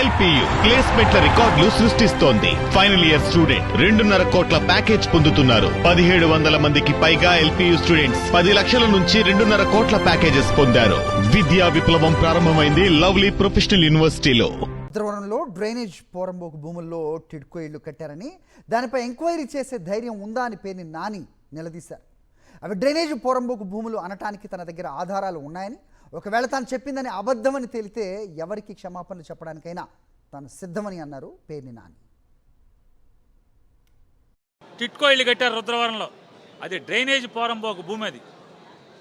LPU ప్లేస్మెంట్ల రికార్డులు సృష్టిస్తోంది. Final year student 2.5 కోట్ల ప్యాకేజ్ పొందుతున్నారు. 1700 మందికి పైగా ఎల్పియు స్టూడెంట్స్ 10 లక్షల నుంచి 2.5 కోట్ల ప్యాకేజెస్ పొందారు. విద్యా విప్లవం ప్రారంభమైంది లవ్లీ ప్రొఫెషనల్ యూనివర్సిటీలో. ఉత్తరవరంలో డ్రైనేజ్ పోరంబోకు భూముల్లో టిడ్కో ఇళ్లు కట్టారని, దానిపై ఎంక్వైరీ చేసే ధైర్యం ఉందా అని పేర్ని నాని నిలదీశారు. అవి డ్రైనేజ్ పోరంబోకు భూములు అనటానికి తన దగ్గర ఆధారాలు ఉన్నాయని, ఒకవేళ తాను చెప్పిందని అబద్ధమని తేలితే ఎవరికి క్షమాపణలు చెప్పడానికైనా తాను సిద్ధమని అన్నారు పేర్ని నాని. టిట్కో ఇల్లు కట్టారు రుద్రవరంలో, అది డ్రైనేజ్ పోరంబోకు భూమి. అది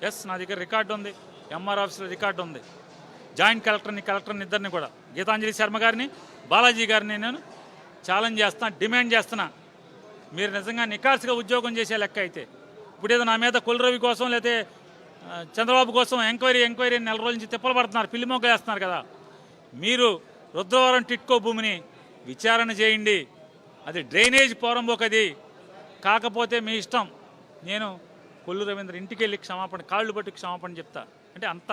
ఎస్, నా దగ్గర రికార్డు ఉంది, ఎంఆర్ ఆఫీస్లో రికార్డు ఉంది. జాయింట్ కలెక్టర్ని ఇద్దరిని కూడా, గీతాంజలి శర్మ గారిని, బాలాజీ గారిని నేను ఛాలెంజ్ చేస్తున్నా, డిమాండ్ చేస్తున్నా. మీరు నిజంగా నికార్సుగా ఉద్యోగం చేసే లెక్క అయితే, ఇప్పుడు ఏదో నా మీద కులరవి కోసం లేకపోతే చంద్రబాబు కోసం ఎంక్వైరీ నెల రోజుల నుంచి తిప్పలు పడుతున్నారు, పిల్లి మొగ్గలు వేస్తున్నారు కదా. మీరు రుద్రవరం టిట్కో భూమిని విచారణ చేయండి. అది డ్రైనేజ్ పోరంబోకు. అది కాకపోతే మీ ఇష్టం. నేను కొల్లు రవీంద్ర ఇంటికి వెళ్ళి క్షమాపణ, కాళ్ళు పట్టుకు క్షమాపణ చెప్తా అంటే అంత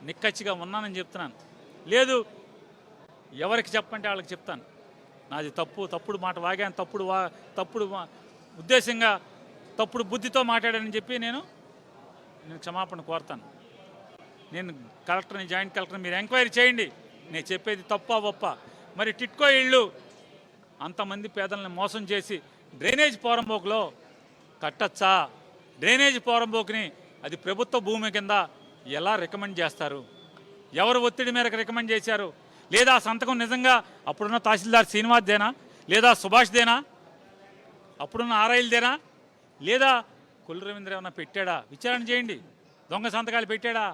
నిక్కచ్చిగా ఉన్నానని చెప్తున్నాను. లేదు ఎవరికి చెప్పంటే వాళ్ళకి చెప్తాను. నాది తప్పుడు మాట వాగాను, తప్పుడు ఉద్దేశంగా తప్పుడు బుద్ధితో మాట్లాడానని చెప్పి నేను క్షమాపణ కోరుతాను. నేను కలెక్టర్ని, జాయింట్ కలెక్టర్ని మీరు ఎంక్వైరీ చేయండి. నేను చెప్పేది తప్ప ఒప్ప. మరి టిట్కో ఇళ్ళు అంతమంది పేదలను మోసం చేసి డ్రైనేజ్ పోరంబోకులో కట్టచ్చా? డ్రైనేజ్ పోరంబోకుని అది ప్రభుత్వ భూమి కింద ఎలా రికమెండ్ చేస్తారు? ఎవరు ఒత్తిడి మేరకు రికమెండ్ చేశారు? లేదా సంతకం నిజంగా అప్పుడున్న తహసీల్దార్ శ్రీనివాస్దేనా, లేదా సుభాష్దేనా, అప్పుడున్న ఆర్ఐలదేనా, లేదా కొల్లు రవీంద్ర ఏమన్నా పెట్టాడా? విచారణ చేయండి. దొంగ సంతకాలు పెట్టాడా?